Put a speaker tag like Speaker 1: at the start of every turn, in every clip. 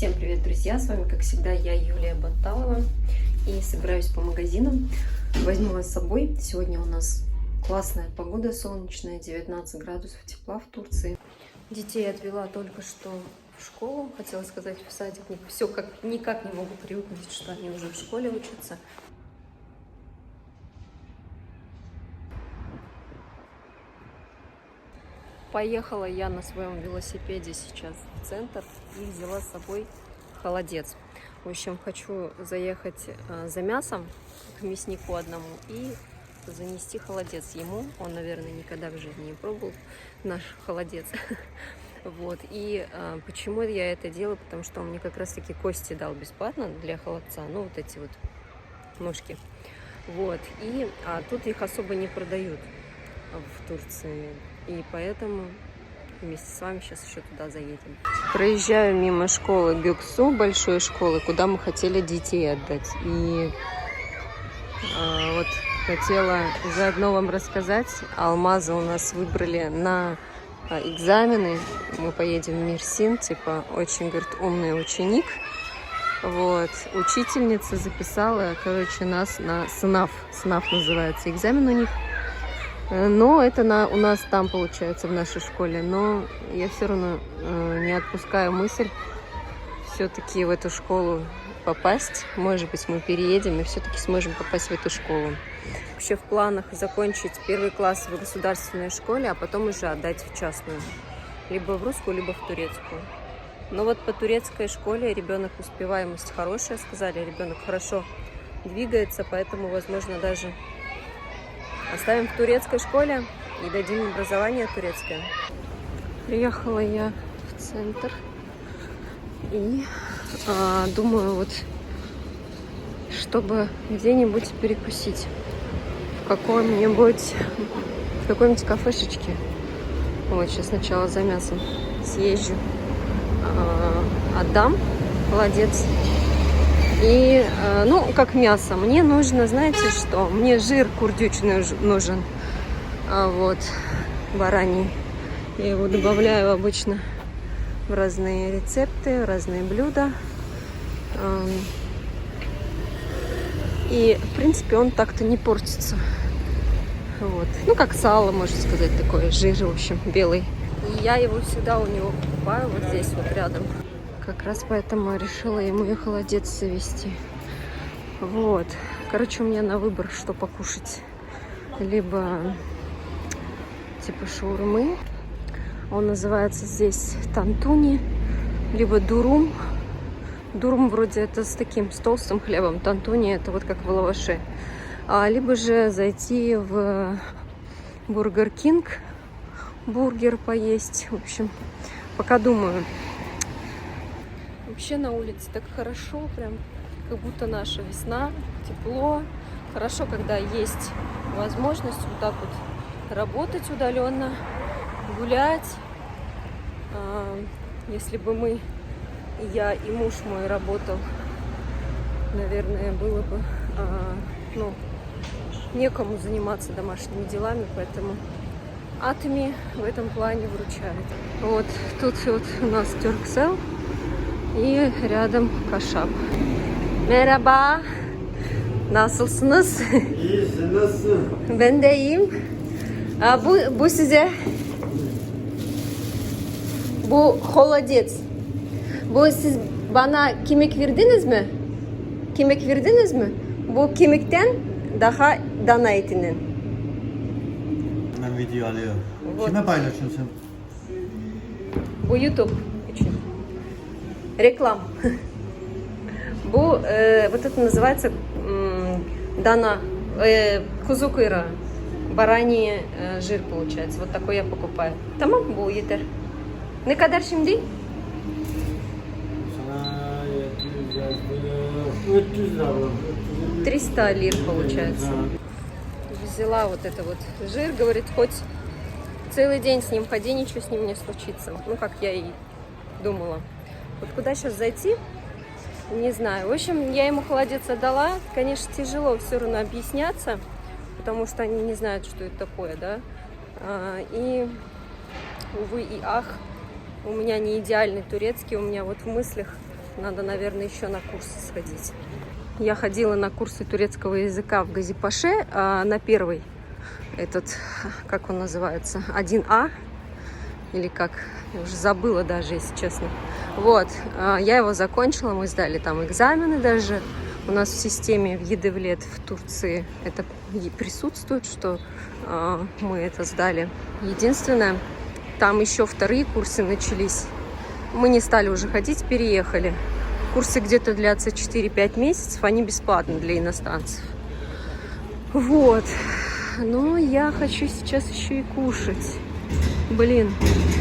Speaker 1: Всем привет, друзья! С вами, как всегда, я, Юлия Баталова. И собираюсь по магазинам. Возьму вас с собой. Сегодня у нас классная погода, солнечная, 19 градусов тепла в Турции. Детей отвела только что в школу, хотела сказать, в садик. Все никак не могу привыкнуть, что они уже в школе учатся. Поехала я на своем велосипеде сейчас в центр и взяла с собой холодец. В общем, хочу заехать за мясом к мяснику одному и занести холодец ему. Он, наверное, никогда в жизни не пробовал наш холодец. Вот. И почему я это делаю? Потому что он мне как раз-таки кости дал бесплатно для холодца. Ну, вот эти вот ножки. Вот. А тут их особо не продают в Турции. И поэтому вместе с вами сейчас еще туда заедем. Проезжаю мимо школы Гюксу, большой школы, куда мы хотели детей отдать. И вот хотела заодно вам рассказать. Алмазы у нас выбрали на экзамены. Мы поедем в Мерсин, типа очень, говорит, умный ученик. Вот. Учительница записала, короче, нас на СНАФ. СНАФ называется экзамен у них. Но это у нас там получается, в нашей школе. Но я все равно не отпускаю мысль все-таки в эту школу попасть. Может быть, мы переедем и все-таки сможем попасть в эту школу. Вообще в планах закончить 1 класс в государственной школе, а потом уже отдать в частную. Либо в русскую, либо в турецкую. Но вот по турецкой школе ребенок успеваемость хорошая, сказали. Ребенок хорошо двигается, поэтому, возможно, даже оставим в турецкой школе и дадим образование турецкое. Приехала я в центр и думаю, вот, чтобы где-нибудь перекусить в какой-нибудь кафешечке. Вот, сейчас сначала за мясом съезжу, отдам холодец. И, ну, как мясо, мне нужно, знаете что, мне жир курдючный нужен, вот, бараний. Я его добавляю обычно в разные рецепты, в разные блюда. И, в принципе, он так-то не портится. Вот. Ну, как сало, можно сказать, такое, жир, в общем, белый. И я его всегда у него покупаю, вот здесь вот рядом. Как раз поэтому решила ему и холодец завести. Вот. Короче, у меня на выбор, что покушать. Либо типа шаурмы. Он называется здесь тантуни. Либо дурум. Дурум вроде это с толстым хлебом. Тантуни это вот как в лаваше. Либо же зайти в Бургер Кинг. Бургер поесть. В общем, пока думаю. Вообще на улице так хорошо, прям как будто наша весна, тепло. Хорошо, когда есть возможность вот так вот работать удаленно, гулять. Если бы я и муж мой работал, наверное, было бы некому заниматься домашними делами, поэтому Атоми в этом плане выручает. Вот тут вот у нас Turkcell. И рядом Кашап. Merhaba. Nasılsınız?
Speaker 2: İyisin, nasılsın?
Speaker 1: Ben de iyiyim. Bu size. Bu холодец. Bu siz bana kemik verdiniz mi? Kemik verdiniz mi? Bu kemikten daha dana etinin.
Speaker 2: Ben video alıyorum.
Speaker 1: Вот.
Speaker 2: Kime paylaşıyorsun sen?
Speaker 1: Bu YouTube için. Реклам. Вот это называется дана, кузу кыра, бараний жир получается. Вот такой я покупаю. Tamam, bu yeter. Ne kadar şimdi?
Speaker 2: Sana 700 yazdı. 300 lira bu.
Speaker 1: 300 лир получается. Взяла вот это вот жир, говорит, хоть целый день с ним ходи, ничего с ним не случится. Ну, как я и думала. Вот куда сейчас зайти, не знаю. В общем, я ему холодец отдала. Конечно, тяжело все равно объясняться, потому что они не знают, что это такое, да. И, увы и ах, у меня не идеальный турецкий. У меня вот в мыслях Надо, наверное, еще на курсы сходить. Я ходила на курсы турецкого языка в Газипаше, на первый, этот, как он называется, 1А, или как, я уже забыла даже, если честно. Вот, я его закончила, мы сдали там экзамены даже. У нас в системе в Едевлет в Турции это присутствует, что мы это сдали. Единственное, там еще вторые курсы начались. Мы не стали уже ходить, переехали. Курсы где-то длятся 4-5 месяцев, они бесплатны для иностранцев. Вот. Но я хочу сейчас еще и кушать. Блин.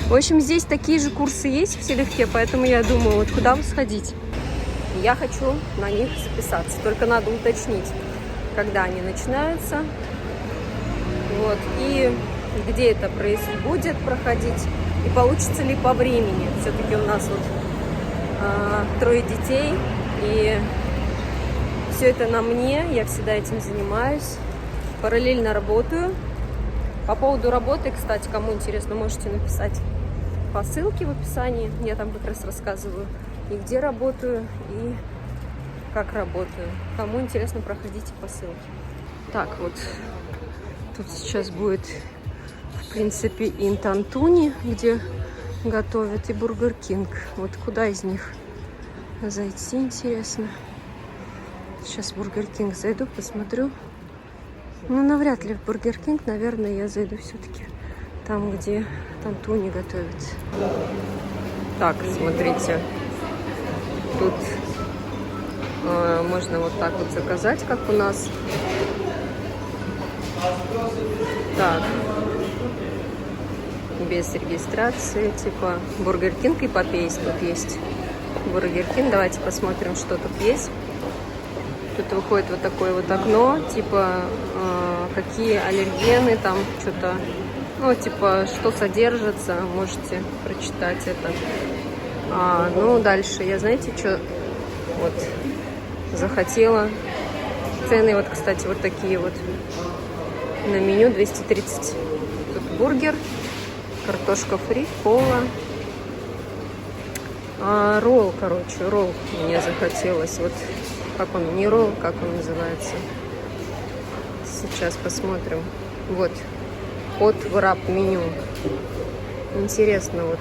Speaker 1: В общем, здесь такие же курсы есть в Селевке, поэтому я думаю, вот куда бы сходить. Я хочу на них записаться. Только надо уточнить, когда они начинаются. Вот. И где это будет проходить. И получится ли по времени. Все-таки у нас вот 3 детей. И все это на мне. Я всегда этим занимаюсь. Параллельно работаю. По поводу работы, кстати, кому интересно, можете написать по ссылке в описании. Я там как раз рассказываю, и где работаю, и как работаю. Кому интересно, проходите по ссылке. Так, вот тут сейчас будет, в принципе, и Интантуни, где готовят, и Бургер Кинг. Вот куда из них зайти, интересно. Сейчас в Бургер Кинг зайду, посмотрю. Ну, навряд ли в Бургер Кинг, наверное, я зайду все-таки там, где Тантуни готовят. Так, смотрите. Тут можно вот так вот заказать, как у нас. Так. Без регистрации, типа Бургер Кинг и Попейс тут есть. Бургер Кинг, давайте посмотрим, что тут есть. Тут выходит вот такое вот окно, типа какие аллергены, там что-то, ну, типа, что содержится, можете прочитать это. Ну, дальше, я, знаете, что вот захотела. Цены вот, кстати, вот такие вот на меню 230. Тут бургер, картошка фри, кола. Ролл, короче, ролл мне захотелось. Вот как он, не ролл, как он называется. Сейчас посмотрим. Вот. От врап меню. Интересно, вот.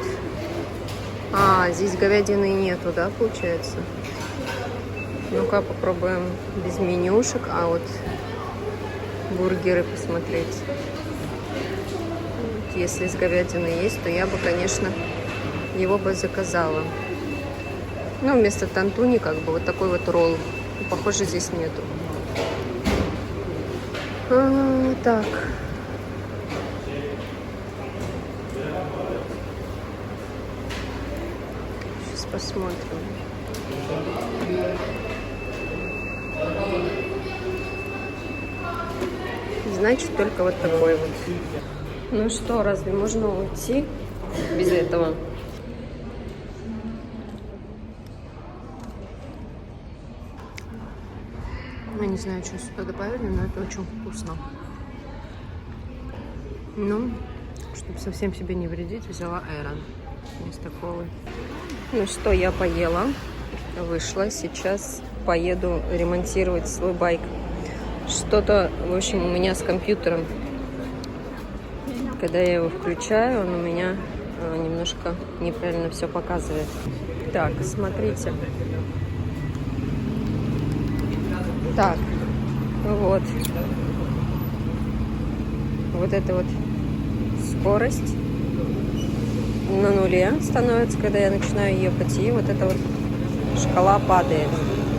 Speaker 1: Здесь говядины нету, да, получается? Ну-ка, попробуем без менюшек. Вот бургеры посмотреть. Если с говядиной есть, то я бы, конечно, его бы заказала. Ну, вместо тантуни, как бы, вот такой вот ролл. Похоже, здесь нету. Так. Сейчас посмотрим. Значит, только вот такой вот. Ну что, разве можно уйти без этого? Я не знаю, что сюда добавили, но это очень вкусно. Ну, чтобы совсем себе не вредить, взяла айран вместо колы. Ну что, я поела, вышла. Сейчас поеду ремонтировать свой байк. Что-то, в общем, у меня с компьютером. Когда я его включаю, он у меня немножко неправильно все показывает. Так, смотрите. Так, вот. Вот эта вот скорость на нуле становится, когда я начинаю ехать. И вот эта вот шкала падает.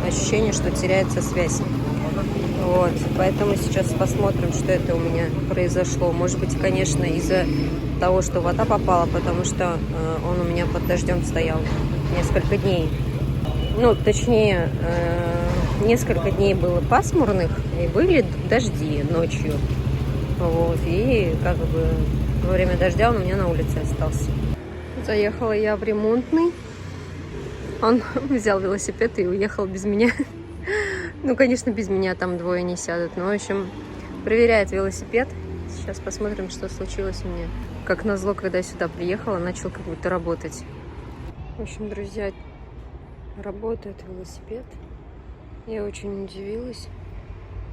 Speaker 1: Ощущение, что теряется связь. Вот, поэтому сейчас посмотрим, что это у меня произошло. Может быть, конечно, из-за того, что вода попала, потому что он у меня под дождем стоял несколько дней. Ну, точнее, несколько дней было пасмурных, и были дожди ночью. Вот, и как бы во время дождя он у меня на улице остался. Заехала я в ремонтный. Он взял велосипед и уехал без меня. Ну, конечно, без меня там двое не сядут. Ну, в общем, проверяет велосипед. Сейчас посмотрим, что случилось у меня. Как назло, когда я сюда приехала, начал как будто работать. В общем, друзья, Работает велосипед. Я очень удивилась.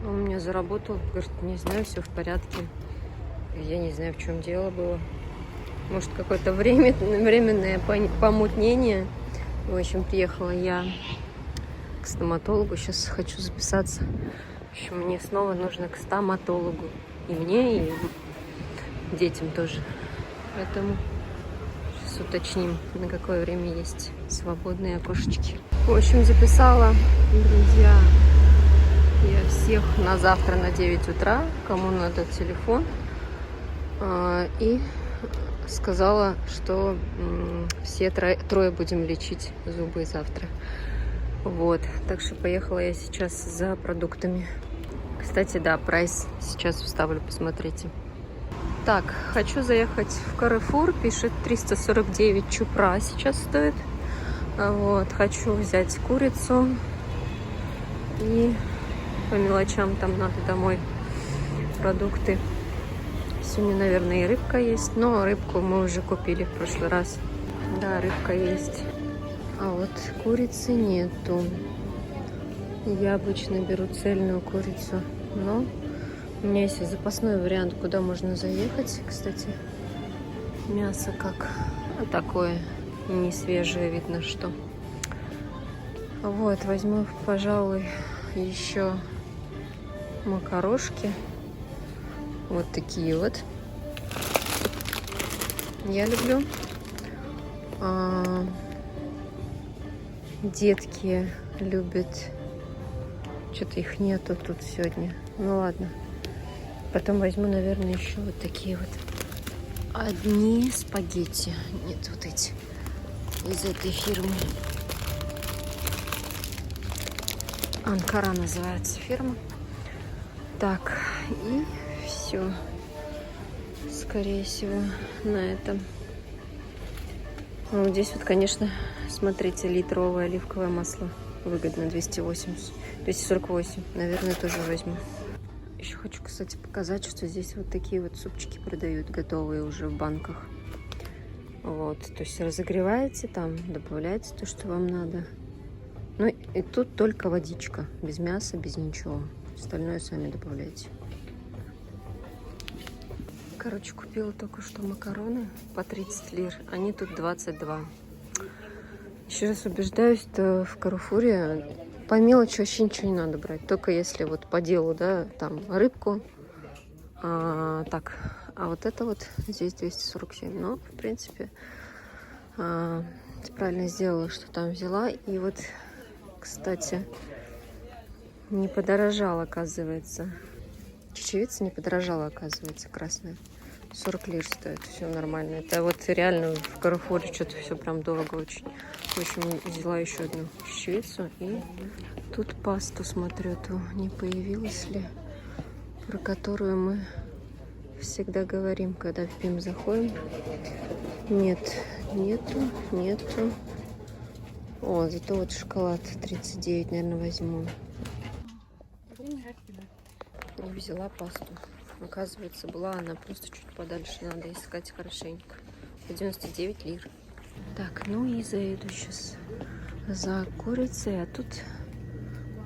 Speaker 1: Он меня заработал. Говорит, не знаю, все в порядке. Я не знаю, в чем дело было. Может, какое-то временное помутнение. В общем, приехала я к стоматологу. Сейчас хочу записаться. В общем, мне снова нужно к стоматологу. И мне, и детям тоже. Поэтому сейчас уточним, на какое время есть свободные окошечки. В общем, записала, друзья, я всех на завтра на 9 утра, кому надо телефон. И сказала, что все трое будем лечить зубы завтра. Вот, так что поехала я сейчас за продуктами. Кстати, да, прайс сейчас вставлю, посмотрите. Так, хочу заехать в Carrefour, пишет 349 чупра сейчас стоит. Вот, хочу взять курицу и по мелочам там надо домой продукты. Сегодня, наверное, и рыбка есть, но рыбку мы уже купили в прошлый раз. Да, рыбка есть. А вот курицы нету. Я обычно беру цельную курицу, но у меня есть запасной вариант, куда можно заехать. Кстати, мясо как такое не свежее, видно, что. Вот, возьму, пожалуй, еще макарошки. Вот такие вот. Я люблю. Детки любят. Что-то их нету тут сегодня. Ну ладно. Потом возьму, наверное, еще вот такие вот. Одни спагетти. Нет, вот эти. Из этой фирмы. Анкара называется фирма. Так, и все. Скорее всего, на этом. Вот здесь вот, конечно, смотрите, литровое оливковое масло. Выгодно, 248. Наверное, тоже возьму. Еще хочу, кстати, показать, что здесь вот такие вот супчики продают, готовые уже в банках. Вот, то есть разогреваете, там добавляете то, что вам надо. Ну и тут только водичка, без мяса, без ничего. Остальное сами добавляете. Короче, купила только что макароны по 30 лир. Они тут 22. Еще раз убеждаюсь, что в Каруфуре по мелочи вообще ничего не надо брать. Только если вот по делу, да, там рыбку. Так, а вот это вот здесь 247. Но, в принципе, правильно сделала, что там взяла. И вот, кстати, не подорожала, оказывается. Чечевица не подорожала, оказывается, красная. 40 лир стоит, все нормально. Это вот реально в Каруфуре что-то все прям дорого очень. В общем, взяла еще одну чечевицу. И тут пасту смотрю, то не появилась ли, про которую мы всегда говорим, когда в ПИМ заходим. Нет, нету. О, зато вот шоколад 39, наверное, возьму. И взяла пасту. Оказывается, была она просто чуть подальше. Надо искать хорошенько. По 99 лир. Так, ну и заеду сейчас за курицей. А тут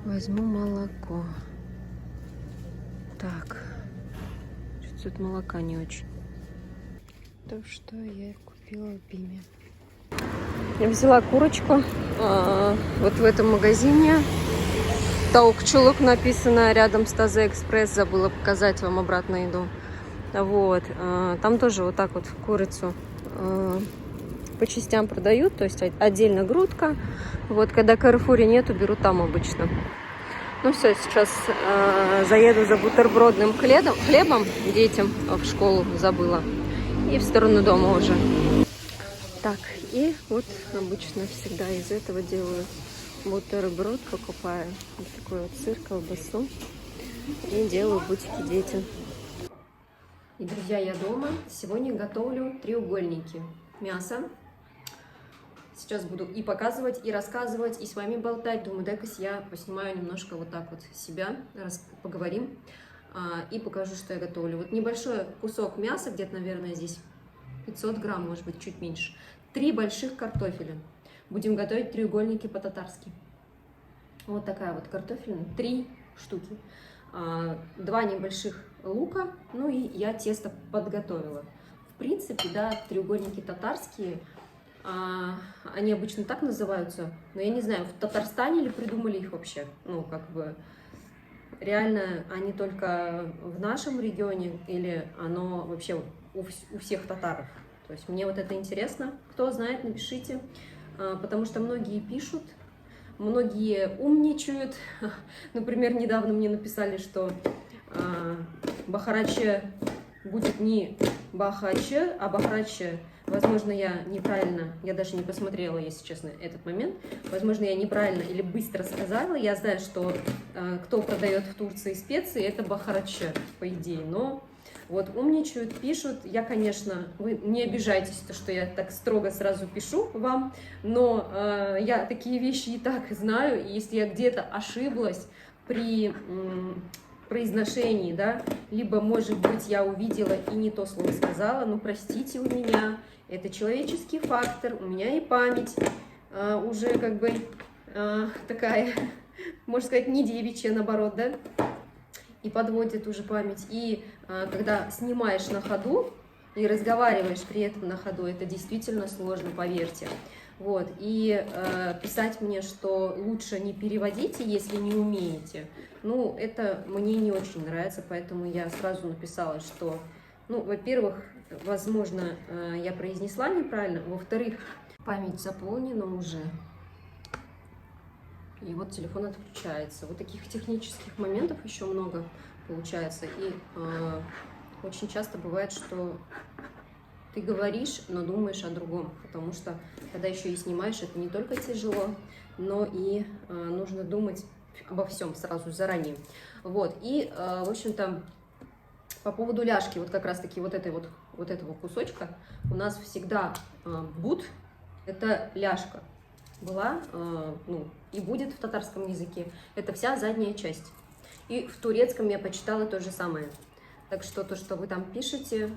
Speaker 1: возьму молоко. Так. Тут молока не очень. То, что я купила в ПИМе. Я взяла курочку. Вот в этом магазине. Таук-чулук написано рядом с Тазе Экспресс. Забыла показать вам, обратно иду. Вот. Там тоже вот так вот курицу по частям продают. То есть отдельно грудка. Вот когда в Каррефуре нету, беру там обычно. Ну все, сейчас заеду за бутербродным хлебом детям в школу, забыла. И в сторону дома уже. Так, и вот обычно всегда из этого делаю бутерброд, покупаю вот такой вот сыр, колбасу и делаю бутики детям. И, друзья, я дома. Сегодня готовлю треугольники. Мясо. Сейчас буду и показывать, и рассказывать, и с вами болтать. Думаю, дай-ка я поснимаю немножко вот так вот себя, поговорим и покажу, что я готовлю. Вот небольшой кусок мяса, где-то, наверное, здесь 500 грамм, может быть, чуть меньше. 3 больших картофеля. Будем готовить треугольники по-татарски. Вот такая вот картофельная, 3 штуки. 2 небольших лука, ну и я тесто подготовила. В принципе, да, треугольники татарские, они обычно так называются, но я не знаю, в Татарстане ли придумали их вообще. Ну, как бы, реально они только в нашем регионе или оно вообще у всех татаров? То есть мне вот это интересно. Кто знает, напишите, потому что многие пишут, многие умничают. Например, недавно мне написали, что Бахараче будет не Бахаче, а Бахараче. Возможно, я неправильно, я даже не посмотрела, если честно, этот момент. Возможно, я неправильно или быстро сказала. Я знаю, что кто продает в Турции специи, это Бахараче, по идее. Но вот умничают, пишут. Я, конечно, вы не обижайтесь, то, что я так строго сразу пишу вам, но я такие вещи и так знаю. И если я где-то ошиблась при произношении, да, либо, может быть, я увидела и не то слово сказала, ну, простите у меня, это человеческий фактор, у меня и память уже как бы такая, можно сказать, не девичья, наоборот, да, и подводит уже память. И когда снимаешь на ходу и разговариваешь при этом на ходу, это действительно сложно, поверьте. Вот, и писать мне, что лучше не переводите, если не умеете, ну, это мне не очень нравится, поэтому я сразу написала, что, ну, во-первых, возможно, я произнесла неправильно, во-вторых, память заполнена уже, и вот телефон отключается. Вот таких технических моментов еще много получается, и очень часто бывает, что ты говоришь, но думаешь о другом, потому что, когда еще и снимаешь, это не только тяжело, но и нужно думать обо всем сразу, заранее. Вот, и, в общем-то, по поводу ляжки, вот как раз-таки вот этого кусочка, у нас всегда буд, это ляжка, была, ну, и будет в татарском языке, это вся задняя часть. И в турецком я почитала то же самое. Так что то, что вы там пишете,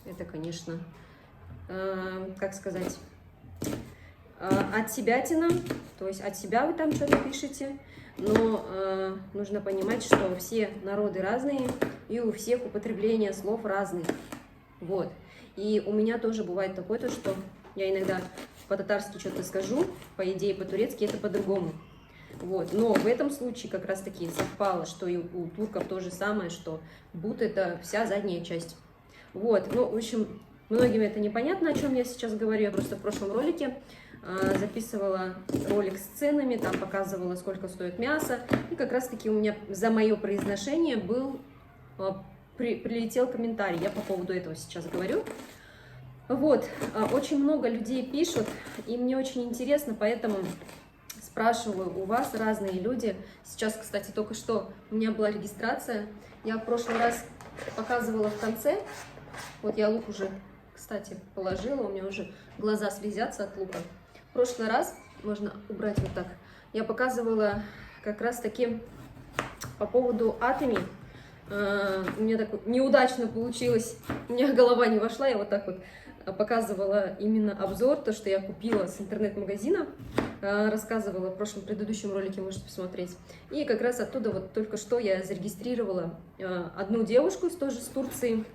Speaker 1: это, конечно, как сказать, от себятина, то есть от себя вы там что-то пишете, но нужно понимать, что все народы разные, и у всех употребление слов разные. Вот. И у меня тоже бывает такое, то, что я иногда по-татарски что-то скажу, по идее по-турецки это по-другому. Вот. Но в этом случае как раз-таки совпало, что и у турков то же самое, что буд это вся задняя часть. Вот. Ну, в общем, многим это непонятно, о чем я сейчас говорю. Я просто в прошлом ролике записывала ролик с ценами, там показывала, сколько стоит мясо. И как раз-таки у меня за мое произношение прилетел комментарий. Я по поводу этого сейчас говорю. Вот. Очень много людей пишут, и мне очень интересно, поэтому спрашиваю у вас, разные люди. Сейчас, кстати, только что у меня была регистрация. Я в прошлый раз показывала в конце. Вот я лук уже, кстати, положила, у меня уже глаза слезятся от лука. В прошлый раз, можно убрать вот так, я показывала как раз-таки по поводу атоми. У меня так вот неудачно получилось, у меня голова не вошла, я вот так вот показывала именно обзор, то, что я купила с интернет-магазина, рассказывала в прошлом предыдущем ролике, можете посмотреть. И как раз оттуда вот только что я зарегистрировала одну девушку тоже с Турции.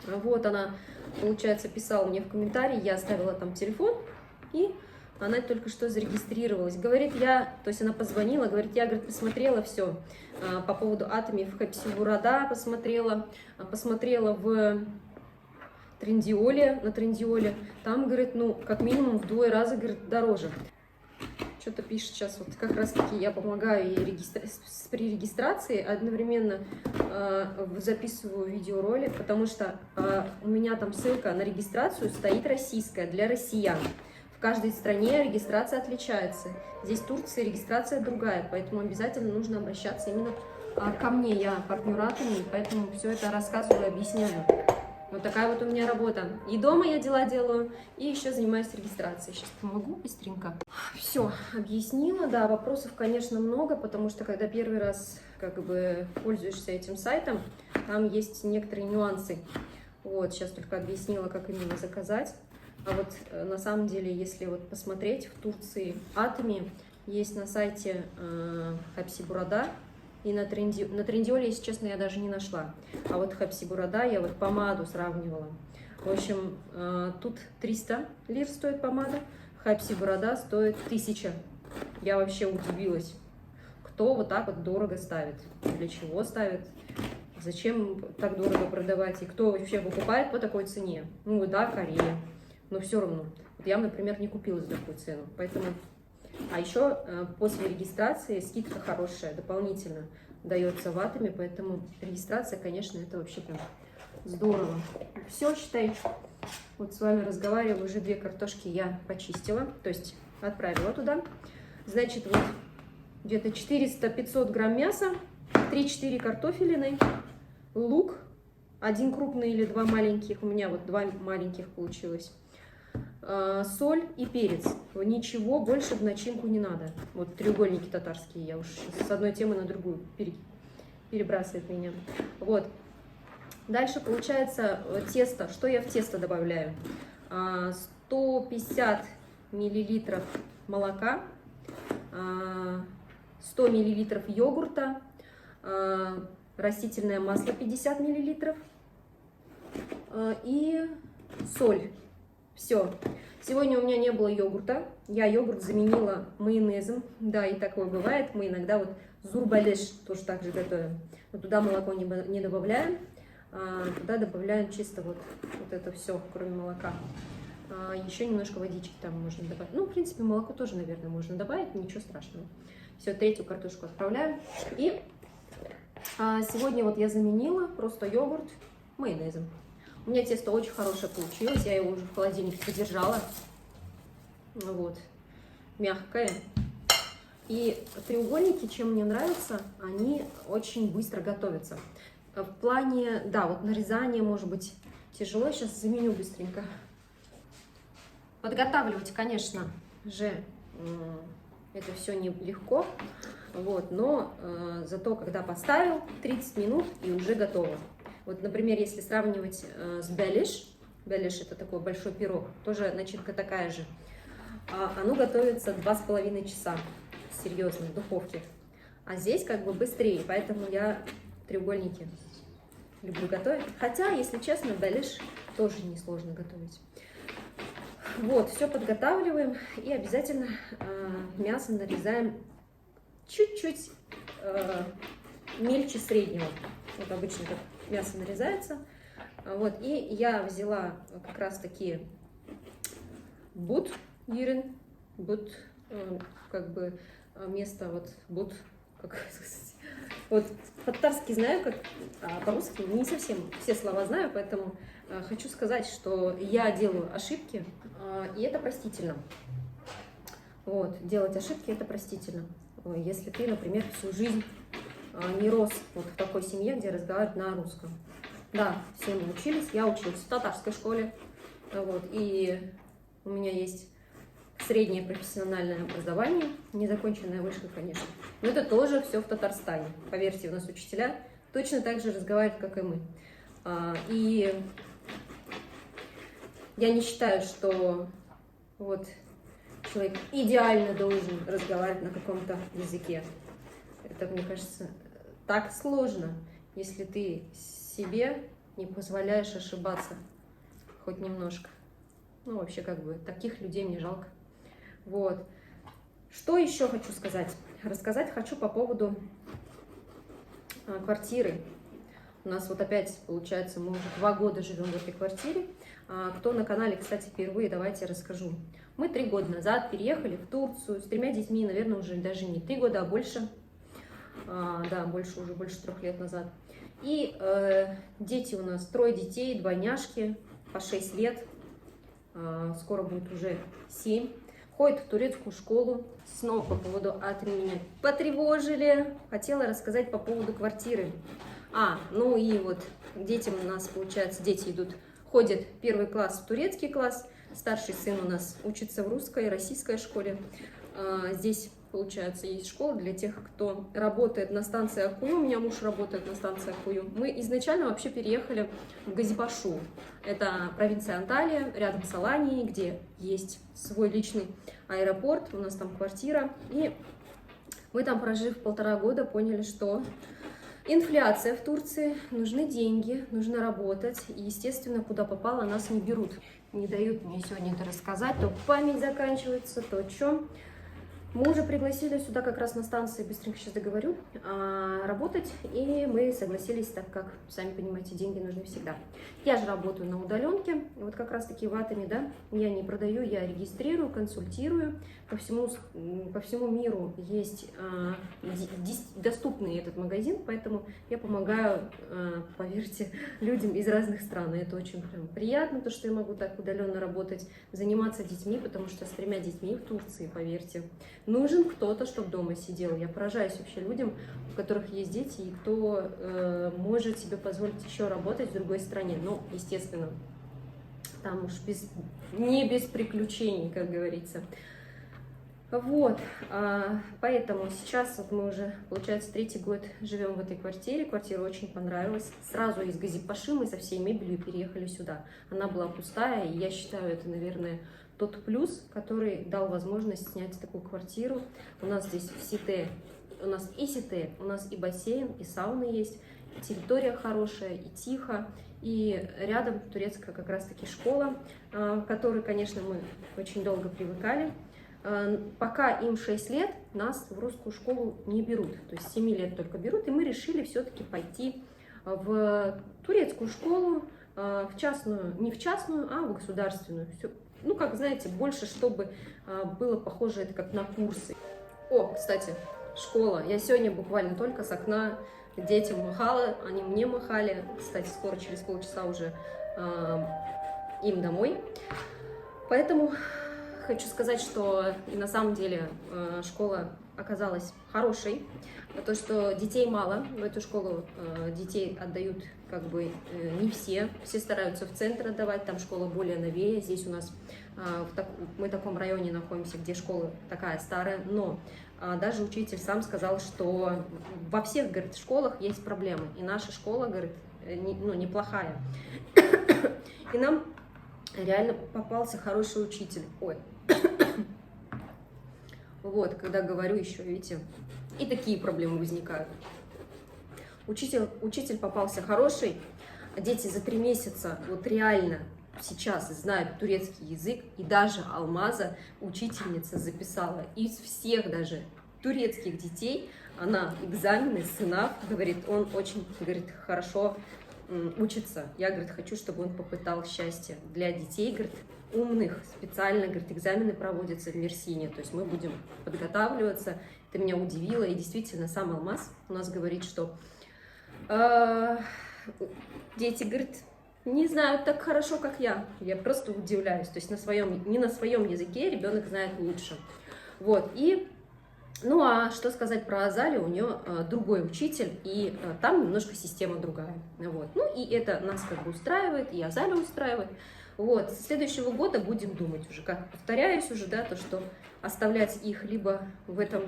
Speaker 1: Вот она, получается, писала мне в комментарии, я оставила там телефон, и она только что зарегистрировалась. Говорит, то есть она позвонила, говорит, я, говорит, посмотрела все по поводу атоми в Хапсибурада, посмотрела в Трендиоле, на Трендиоле, там, говорит, ну, как минимум в 2 раза, говорит, дороже. Что-то пишет сейчас, вот как раз-таки я помогаю ей при регистрации, одновременно записываю видеоролик, потому что у меня там ссылка на регистрацию стоит российская, для россиян. В каждой стране регистрация отличается. Здесь в Турции регистрация другая, поэтому обязательно нужно обращаться именно ко мне. Я партнер атоми, поэтому все это рассказываю, объясняю. Вот такая вот у меня работа. И дома я дела делаю, и еще занимаюсь регистрацией. Сейчас помогу быстренько. Все, объяснила. Да, вопросов, конечно, много, потому что когда первый раз как бы пользуешься этим сайтом, там есть некоторые нюансы. Вот, сейчас только объяснила, как именно заказать. А вот на самом деле, если вот посмотреть, в Турции Атоми есть на сайте Хапсибурада, и на Трендиоле, если честно, я даже не нашла. А вот Хапсибурада я вот помаду сравнивала. В общем, тут 300 лир стоит помада, Хапсибурада стоит 1000. Я вообще удивилась, кто вот так вот дорого ставит, для чего ставит, зачем так дорого продавать, и кто вообще покупает по такой цене. Ну да, Корея, но все равно. Вот я, например, не купила за такую цену, поэтому... А еще после регистрации скидка хорошая, дополнительно дается в Атоме, поэтому регистрация, конечно, это вообще прям здорово. Все, считай, вот с вами разговариваю, уже 2 картошки я почистила, то есть отправила туда. Значит, вот где-то 400-500 грамм мяса, 3-4 картофелины, лук, 1 крупный или 2 маленьких, у меня вот 2 маленьких получилось. Соль и перец. Ничего больше в начинку не надо. Вот треугольники татарские, я уж с одной темы на другую перебрасывает меня. Вот. Дальше получается тесто. Что я в тесто добавляю? 150 миллилитров молока, 100 миллилитров йогурта, растительное масло 50 миллилитров и соль. Все. Сегодня у меня не было йогурта. Я йогурт заменила майонезом. Да, и такое бывает. Мы иногда вот зурбалеш тоже так же готовим. Но туда молоко не добавляем. Туда добавляем чисто вот это все, кроме молока. Еще немножко водички там можно добавить. Ну, в принципе, молоко тоже, наверное, можно добавить. Ничего страшного. Все, 3-ю картошку отправляю. И сегодня вот я заменила просто йогурт майонезом. У меня тесто очень хорошее получилось, я его уже в холодильнике подержала. Вот, мягкое. И треугольники, чем мне нравятся, они очень быстро готовятся. В плане, да, вот нарезание, может быть, тяжело. Сейчас заменю быстренько. Подготавливать, конечно же, это все нелегко. Вот, но зато, когда поставил, 30 минут и уже готово. Вот, например, если сравнивать с белиш, белиш это такой большой пирог, тоже начинка такая же, оно готовится 2,5 часа, серьезно, в духовке. А здесь как бы быстрее, поэтому я треугольники люблю готовить. Хотя, если честно, белиш тоже несложно готовить. Вот, все подготавливаем и обязательно мясо нарезаем чуть-чуть мельче среднего. Вот обычно как мясо нарезается. Вот, и я взяла как раз такие бут, юрин, бут, как бы место вот бут, как сказать. Вот по-татарски знаю, как, а по-русски не совсем все слова знаю, поэтому хочу сказать, что я делаю ошибки, и это простительно. Вот, делать ошибки это простительно. Если ты, например, всю жизнь не рос вот в такой семье, где разговаривают на русском. Да, все мы учились, я училась в татарской школе, вот, и у меня есть среднее профессиональное образование, незаконченная вышка, конечно, но это тоже все в Татарстане. Поверьте, у нас учителя точно так же разговаривают, как и мы. И я не считаю, что вот человек идеально должен разговаривать на каком-то языке. Это, мне кажется, так сложно, если ты себе не позволяешь ошибаться хоть немножко. Ну, вообще, как бы, таких людей мне жалко. Вот. Что еще хочу сказать? Рассказать хочу по поводу квартиры. У нас вот опять, получается, мы уже 2 года живем в этой квартире. Кто на канале, кстати, впервые, давайте расскажу. Мы 3 года назад переехали в Турцию с 3 детьми, наверное, уже даже не 3 года, а больше. Да, больше 3 лет назад. И дети у нас 3 детей, двойняшки, по 6 лет. Скоро будет уже 7. Ходят в турецкую школу. Снова по поводу Атоми меня потревожили. Хотела рассказать по поводу квартиры. Ну и вот детям у нас, получается, дети ходят 1 класс в турецкий класс. Старший сын у нас учится в русской, российской школе. Здесь получается, есть школа для тех, кто работает на станции Акую. У меня муж работает на станции Акую. Мы изначально вообще переехали в Газипашу. Это провинция Анталия, рядом с Аланией, где есть свой личный аэропорт, у нас там квартира. И мы там, прожив 1,5 года, поняли, что инфляция в Турции, нужны деньги, нужно работать. И, естественно, куда попало, нас не берут. Не дают мне сегодня это рассказать, то память заканчивается, то что. Мужа пригласили сюда как раз на станции, быстренько сейчас договорю, работать, и мы согласились, так как, сами понимаете, деньги нужны всегда. Я же работаю на удаленке, вот как раз таки в Атоме, да, я не продаю, я регистрирую, консультирую, по всему миру есть доступный этот магазин, поэтому я помогаю, поверьте, людям из разных стран, и это очень прям приятно, то, что я могу так удаленно работать, заниматься детьми, потому что с 3 детьми в Турции, поверьте, нужен кто-то, чтобы дома сидел. Я поражаюсь вообще людям, у которых есть дети, и кто может себе позволить еще работать в другой стране. Ну, естественно, там уж не без приключений, как говорится. Вот, поэтому сейчас вот мы уже, получается, 3-й год живем в этой квартире. Квартира очень понравилась. Сразу из Газипаши мы со всей мебелью переехали сюда. Она была пустая, и я считаю, это, наверное, тот плюс, который дал возможность снять такую квартиру. У нас здесь сите, у нас и сите, у нас и бассейн, и сауна есть, и территория хорошая, и тихо, и рядом турецкая как раз-таки школа, к которой, конечно, мы очень долго привыкали. Пока им 6 лет, нас в русскую школу не берут, то есть 7 лет только берут, и мы решили все-таки пойти в турецкую школу, в частную, не в частную, а в государственную. Ну, как, знаете, больше, чтобы было похоже это как на курсы. О, кстати, школа. Я сегодня буквально только с окна детям махала, они мне махали. Кстати, скоро, через полчаса уже им домой. Поэтому хочу сказать, что и на самом деле школа оказалась хорошей. То, что детей мало, в эту школу детей отдают как бы не все. Все стараются в центр отдавать, там школа более новее. Здесь у нас, мы в таком районе находимся, где школа такая старая, но даже учитель сам сказал, что во всех, говорит, школах есть проблемы. И наша школа, говорит, неплохая. И нам реально попался хороший учитель. Ой. Вот, когда говорю еще, видите, и такие проблемы возникают. Учитель попался хороший, дети за 3 месяца вот реально сейчас знают турецкий язык, и даже Алмаза, учительница, записала из всех даже турецких детей, она экзамены, сынав, говорит, он очень, говорит, хорошо учится. Я, говорит, хочу, чтобы он попытал счастье. Для детей, говорит, умных специально, говорит, экзамены проводятся в Мерсине, то есть мы будем подготавливаться. Это меня удивило, и действительно сам Алмаз у нас говорит, что дети, говорит, не знают так хорошо, как я. Я просто удивляюсь, то есть не на своем языке ребенок знает лучше. Вот, и ну а что сказать про Азалию, у нее другой учитель, и там немножко система другая. Вот. Ну и это нас как бы устраивает, и Азалию устраивает. Вот. С следующего года будем думать уже, как повторяюсь уже, да, то, что оставлять их либо в этом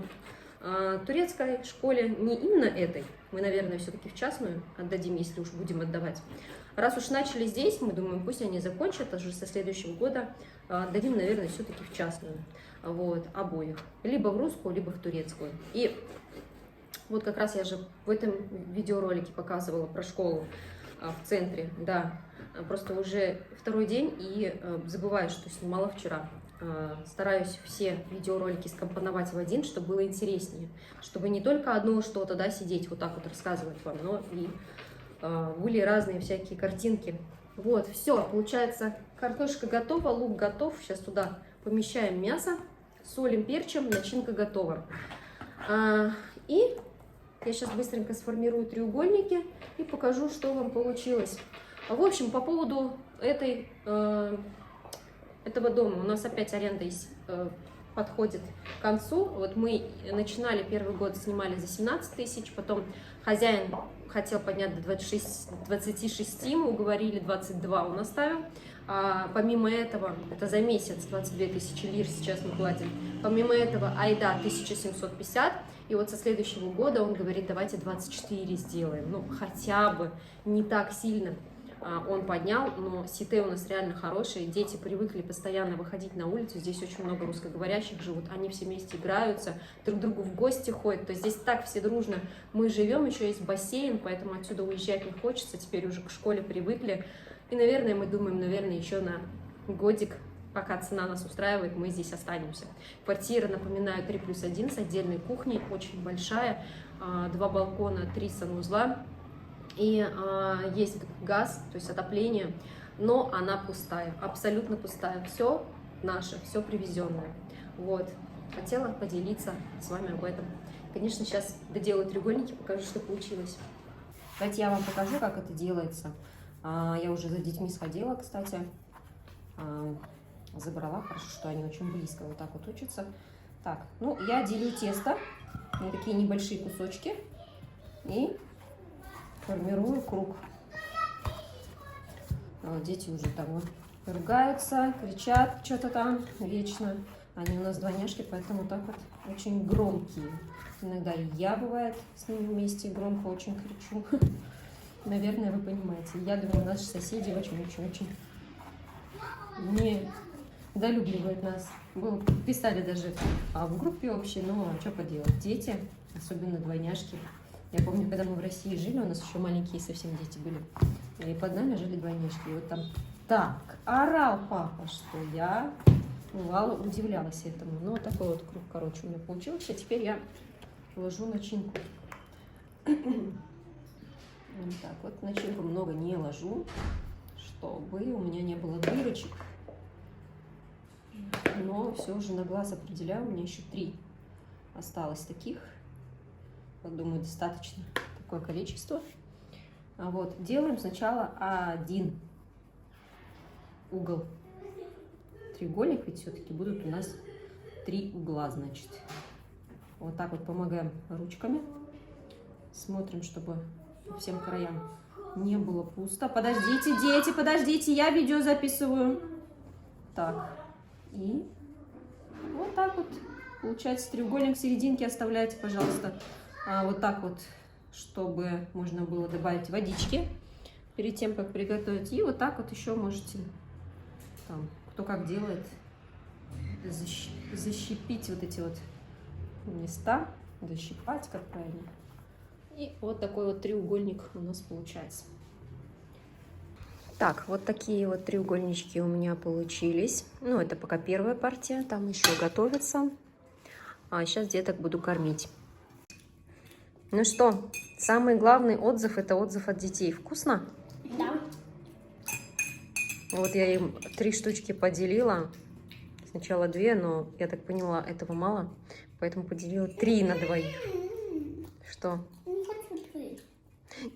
Speaker 1: турецкой школе, не именно этой, мы, наверное, все-таки в частную отдадим, если уж будем отдавать. Раз уж начали здесь, мы думаем, пусть они закончат, уже со следующего года отдадим, наверное, все-таки в частную. Вот, обоих. Либо в русскую, либо в турецкую. И вот как раз я же в этом видеоролике показывала про школу в центре, да. Просто уже 2-й день и забываю, что снимала вчера. Стараюсь все видеоролики скомпоновать в один, чтобы было интереснее. Чтобы не только одно что-то, да, сидеть вот так вот рассказывать вам, но и были разные всякие картинки. Вот, все, получается, картошка готова, лук готов. Сейчас туда помещаем мясо, солим, перчим, начинка готова. И я сейчас быстренько сформирую треугольники и покажу, что вам получилось. В общем, по поводу этого дома, у нас опять аренда подходит к концу. Вот мы начинали 1-й год, снимали за 17 тысяч, потом хозяин хотел поднять до 26, мы уговорили, 22 он оставил. Помимо этого, это за месяц 22 тысячи лир сейчас мы платим. Помимо этого, айда 1750. И вот со следующего года он говорит, давайте 24 сделаем. Ну, хотя бы не так сильно он поднял, но сите у нас реально хорошие. Дети привыкли постоянно выходить на улицу. Здесь очень много русскоговорящих живут. Они все вместе играются, друг к другу в гости ходят. То есть здесь так все дружно мы живем. Еще есть бассейн, поэтому отсюда уезжать не хочется. Теперь уже к школе привыкли. И, наверное, мы думаем, еще на годик, пока цена нас устраивает, мы здесь останемся. Квартира, напоминаю, 3+1 с отдельной кухней, очень большая, 2 балкона, 3 санузла. И есть газ, то есть отопление, но она пустая, абсолютно пустая. Все наше, все привезенное. Вот, хотела поделиться с вами об этом. Конечно, сейчас доделаю треугольники, покажу, что получилось. Давайте я вам покажу, как это делается. Я уже за детьми сходила, кстати, забрала, хорошо, что они очень близко вот так вот учатся. Так, ну, я делю тесто на такие небольшие кусочки и формирую круг. Дети уже там ругаются, кричат что-то там вечно. Они у нас двойняшки, поэтому так вот очень громкие. Иногда и я, бывает, с ними вместе громко очень кричу. Наверное, вы понимаете. Я думаю, наши соседи очень-очень-очень недолюбливают нас. Писали даже в группе общей, но что поделать. Дети, особенно двойняшки. Я помню, когда мы в России жили, у нас еще маленькие совсем дети были. И под нами жили двойняшки. И вот там так орал папа, что я бывало удивлялась этому. Ну, вот такой вот круг, короче, у меня получился. Теперь я ложу начинку. Вот так вот, начинку много не ложу, чтобы у меня не было дырочек. Но все уже на глаз определяю, у меня еще 3 осталось таких. Вот, думаю, достаточно такое количество. Вот, делаем сначала один угол. Треугольник, ведь все-таки будут у нас 3 угла, значит. Вот так вот помогаем ручками. Смотрим, чтобы по всем краям не было пусто. Подождите, дети, подождите, я видео записываю. Так, и вот так вот получается треугольник. В серединке оставляйте, пожалуйста, вот так вот, чтобы можно было добавить водички перед тем, как приготовить. И вот так вот еще можете, там, кто как делает, защипить вот эти вот места, защипать, как правильно. И вот такой вот треугольник у нас получается. Так, вот такие вот треугольнички у меня получились. Ну, это пока первая партия, там еще готовится. А сейчас деток буду кормить. Ну что, самый главный отзыв — это отзыв от детей. Вкусно?
Speaker 3: Да.
Speaker 1: Вот я им 3 штучки поделила. Сначала 2, но я так поняла, этого мало. Поэтому поделила 3 на 2. Что?
Speaker 3: Не хочу 3.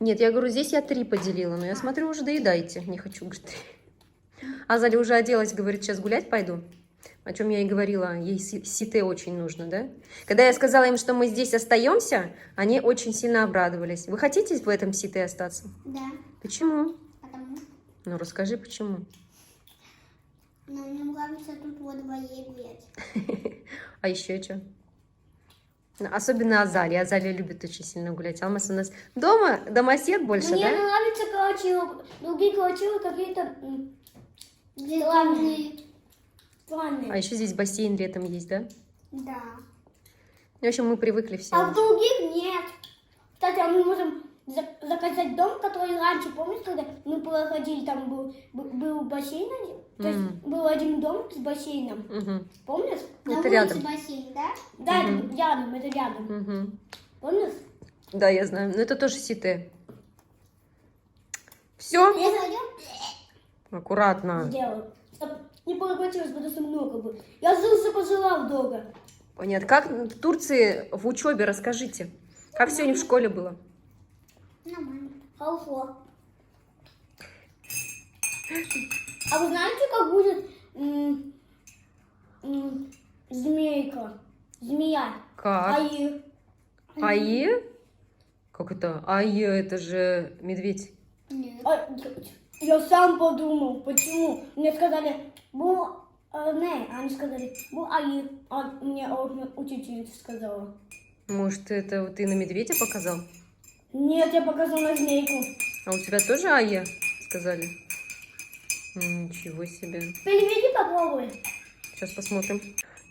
Speaker 1: Нет, я говорю, здесь я 3 поделила, но я смотрю, уже доедаете. Не хочу, говорит, 3. Азали уже оделась, говорит, сейчас гулять пойду. О чем я и говорила, ей сите очень нужно, да? Когда я сказала им, что мы здесь остаемся, они очень сильно обрадовались. Вы хотите в этом сите остаться?
Speaker 3: Да.
Speaker 1: Почему?
Speaker 3: Потому
Speaker 1: Ну, расскажи, почему.
Speaker 3: но мне нравится тут во дворе гулять.
Speaker 1: А еще что? Особенно Азалия. Азалия любит очень сильно гулять. Алмаз у нас дома, домосед больше,
Speaker 3: Мне
Speaker 1: да?
Speaker 3: нравится, короче, другие квартиры какие-то странные.
Speaker 1: А еще здесь бассейн летом есть, да?
Speaker 3: Да.
Speaker 1: В общем, мы привыкли все.
Speaker 3: А в других нет. Кстати, мы можем заказать дом, который раньше, помнишь, когда мы проходили, там был бассейн, то есть был один дом с бассейном.
Speaker 1: Угу.
Speaker 3: Помнишь?
Speaker 1: Это рядом.
Speaker 3: Бассейн, да? Да, это рядом, это рядом.
Speaker 1: Угу.
Speaker 3: Помнишь?
Speaker 1: Да, я знаю. Но это тоже сите. Все? Аккуратно.
Speaker 3: Сделал. Чтоб не получилось, потому что много было. Я злился, пожелал долго.
Speaker 1: Понятно. Как в Турции в учебе, расскажите. Как сегодня в школе было?
Speaker 3: Нормально. Хорошо. А вы знаете, как будет змейка? Змея.
Speaker 1: Как?
Speaker 3: Аи.
Speaker 1: Ае? Как это? Ае, это же медведь.
Speaker 3: Нет. Я сам подумал, почему. Мне сказали, не, они сказали, аи, а мне учительница сказала.
Speaker 1: Может, это ты на медведя показал?
Speaker 3: Нет, я показал на змейку.
Speaker 1: А у тебя тоже АЕ сказали? Ничего себе.
Speaker 3: Переведи, попробуй.
Speaker 1: Сейчас посмотрим.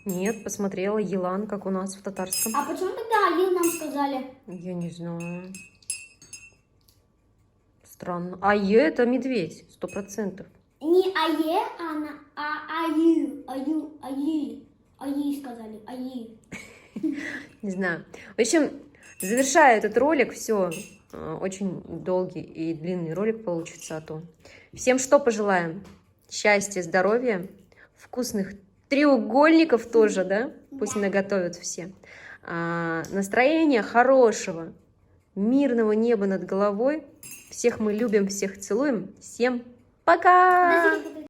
Speaker 1: Нет, посмотрела Елан, как у нас в татарском.
Speaker 3: А почему тогда аи нам сказали?
Speaker 1: Я не знаю. Странно. АЕ это медведь, 100%.
Speaker 3: Не ае, а аи сказали, аи.
Speaker 1: Не знаю. В общем, завершая этот ролик, все, очень долгий и длинный ролик получится, а то. Всем что пожелаем? Счастья, здоровья, вкусных треугольников тоже, да? Пусть наготовят все. Настроения хорошего, мирного неба над головой. Всех мы любим, всех целуем. Всем пока!
Speaker 3: Подожди,